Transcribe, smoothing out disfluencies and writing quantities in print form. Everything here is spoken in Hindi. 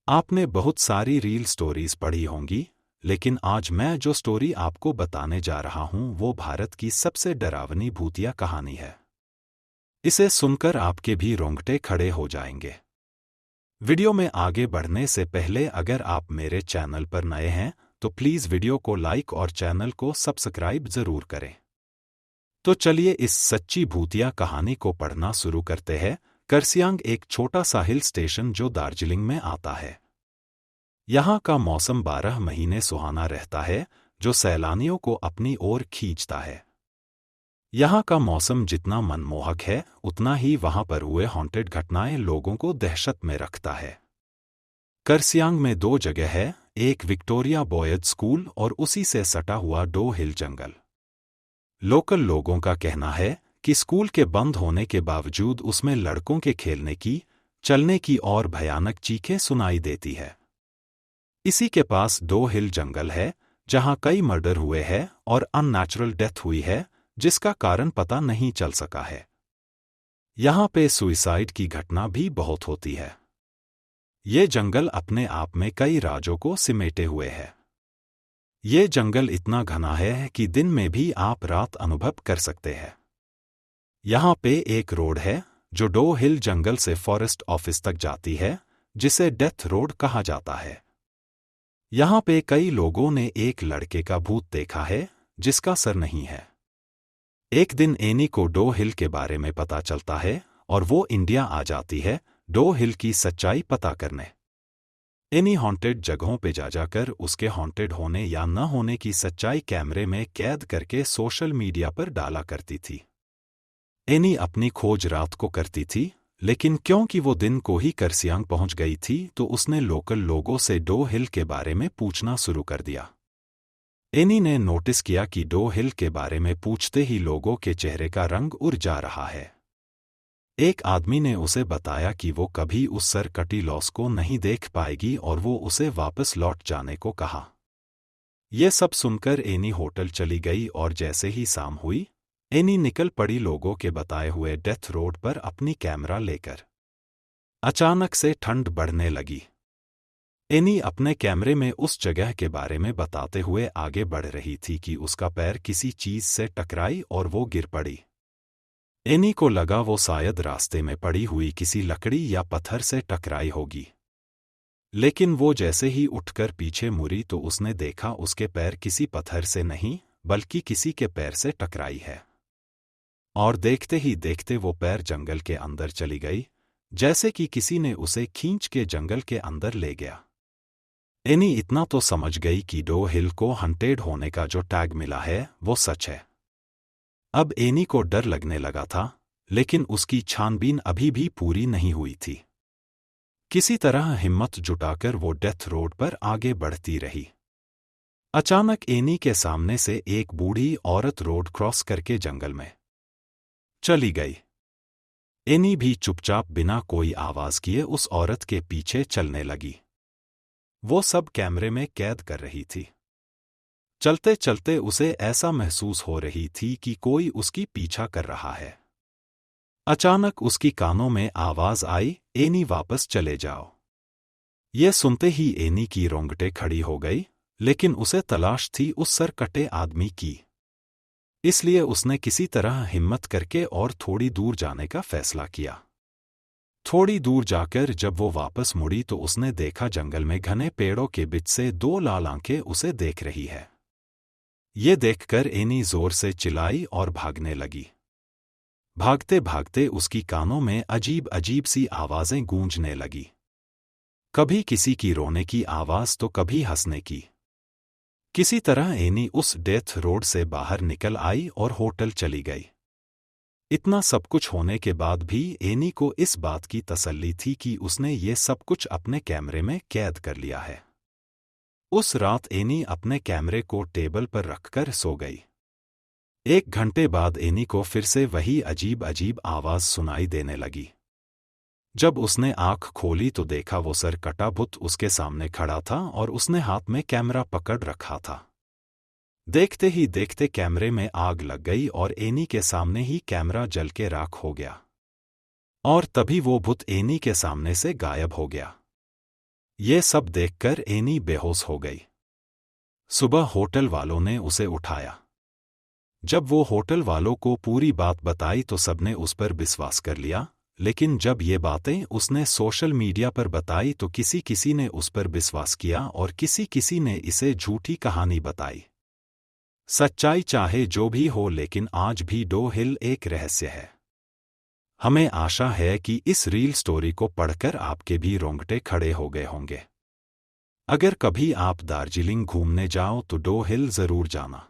आपने बहुत सारी रील स्टोरीज पढ़ी होंगी, लेकिन आज मैं जो स्टोरी आपको बताने जा रहा हूं वो भारत की सबसे डरावनी भूतिया कहानी है। इसे सुनकर आपके भी रोंगटे खड़े हो जाएंगे। वीडियो में आगे बढ़ने से पहले अगर आप मेरे चैनल पर नए हैं तो प्लीज़ वीडियो को लाइक और चैनल को सब्सक्राइब ज़रूर करें। तो चलिए इस सच्ची भूतिया कहानी को पढ़ना शुरू करते हैं। करसियांग एक छोटा सा हिल स्टेशन जो दार्जिलिंग में आता है। यहाँ का मौसम 12 महीने सुहाना रहता है, जो सैलानियों को अपनी ओर खींचता है। यहाँ का मौसम जितना मनमोहक है, उतना ही वहाँ पर हुए हॉन्टेड घटनाएं लोगों को दहशत में रखता है। करसियांग में 2 जगह है, एक विक्टोरिया बॉयज स्कूल और उसी से सटा हुआ डो हिल जंगल। लोकल लोगों का कहना है कि स्कूल के बंद होने के बावजूद उसमें लड़कों के खेलने की, चलने की और भयानक चीखें सुनाई देती है। इसी के पास डो हिल जंगल है, जहां कई मर्डर हुए हैं और अननेचुरल डेथ हुई है, जिसका कारण पता नहीं चल सका है। यहां पे सुइसाइड की घटना भी बहुत होती है। ये जंगल अपने आप में कई राजों को सिमेटे हुए है। ये जंगल इतना घना है कि दिन में भी आप रात अनुभव कर सकते हैं। यहाँ पे एक रोड है जो डो हिल जंगल से फॉरेस्ट ऑफिस तक जाती है, जिसे डेथ रोड कहा जाता है। यहाँ पे कई लोगों ने एक लड़के का भूत देखा है, जिसका सर नहीं है। एक दिन एनी को डो हिल के बारे में पता चलता है और वो इंडिया आ जाती है डो हिल की सच्चाई पता करने। एनी हॉन्टेड जगहों पे जा जाकर उसके हॉन्टेड होने या न होने की सच्चाई कैमरे में कैद करके सोशल मीडिया पर डाला करती थी। एनी अपनी खोज रात को करती थी, लेकिन क्योंकि वो दिन को ही करसियांग पहुंच गई थी तो उसने लोकल लोगों से डो हिल के बारे में पूछना शुरू कर दिया। एनी ने नोटिस किया कि डो हिल के बारे में पूछते ही लोगों के चेहरे का रंग उड़ जा रहा है। एक आदमी ने उसे बताया कि वो कभी उस सर कटी लॉस को नहीं देख पाएगी और वो उसे वापस लौट जाने को कहा। ये सब सुनकर एनी होटल चली गई और जैसे ही शाम हुई, एनी निकल पड़ी लोगों के बताए हुए डेथ रोड पर अपनी कैमरा लेकर। अचानक से ठंड बढ़ने लगी। एनी अपने कैमरे में उस जगह के बारे में बताते हुए आगे बढ़ रही थी कि उसका पैर किसी चीज से टकराई और वो गिर पड़ी। एनी को लगा वो शायद रास्ते में पड़ी हुई किसी लकड़ी या पत्थर से टकराई होगी, लेकिन वो जैसे ही उठकर पीछे मुड़ी तो उसने देखा उसके पैर किसी पत्थर से नहीं बल्कि किसी के पैर से टकराई है। और देखते ही देखते वो पैर जंगल के अंदर चली गई, जैसे कि किसी ने उसे खींच के जंगल के अंदर ले गया। एनी इतना तो समझ गई कि डो हिल को हंटेड होने का जो टैग मिला है वो सच है। अब एनी को डर लगने लगा था, लेकिन उसकी छानबीन अभी भी पूरी नहीं हुई थी। किसी तरह हिम्मत जुटाकर वो डेथ रोड पर आगे बढ़ती रही। अचानक एनी के सामने से एक बूढ़ी औरत रोड क्रॉस करके जंगल में चली गई। एनी भी चुपचाप बिना कोई आवाज किए उस औरत के पीछे चलने लगी। वो सब कैमरे में कैद कर रही थी। चलते चलते उसे ऐसा महसूस हो रही थी कि कोई उसकी पीछा कर रहा है। अचानक उसकी कानों में आवाज आई, एनी वापस चले जाओ। ये सुनते ही एनी की रोंगटे खड़ी हो गई, लेकिन उसे तलाश थी उस सर कटे आदमी की। इसलिए उसने किसी तरह हिम्मत करके और थोड़ी दूर जाने का फैसला किया। थोड़ी दूर जाकर जब वो वापस मुड़ी तो उसने देखा जंगल में घने पेड़ों के बीच से 2 लाल आंखें उसे देख रही है। ये देखकर एनी जोर से चिल्लाई और भागने लगी। भागते भागते उसकी कानों में अजीब अजीब सी आवाजें गूंजने लगी। कभी किसी की रोने की आवाज तो कभी हंसने की। किसी तरह एनी उस डेथ रोड से बाहर निकल आई और होटल चली गई। इतना सब कुछ होने के बाद भी एनी को इस बात की तसल्ली थी कि उसने ये सब कुछ अपने कैमरे में कैद कर लिया है। उस रात एनी अपने कैमरे को टेबल पर रखकर सो गई। 1 घंटे बाद एनी को फिर से वही अजीब अजीब आवाज सुनाई देने लगी। जब उसने आंख खोली तो देखा वो सर कटा भूत उसके सामने खड़ा था और उसने हाथ में कैमरा पकड़ रखा था। देखते ही देखते कैमरे में आग लग गई और एनी के सामने ही कैमरा जल के राख हो गया। और तभी वो भूत एनी के सामने से गायब हो गया। ये सब देखकर एनी बेहोश हो गई। सुबह होटल वालों ने उसे उठाया। जब वो होटल वालों को पूरी बात बताई तो सबने उस पर विश्वास कर लिया, लेकिन जब ये बातें उसने सोशल मीडिया पर बताई तो किसी किसी ने उस पर विश्वास किया और किसी किसी ने इसे झूठी कहानी बताई। सच्चाई चाहे जो भी हो, लेकिन आज भी डो हिल एक रहस्य है। हमें आशा है कि इस रील स्टोरी को पढ़कर आपके भी रोंगटे खड़े हो गए होंगे। अगर कभी आप दार्जिलिंग घूमने जाओ तो डो हिल जरूर जाना।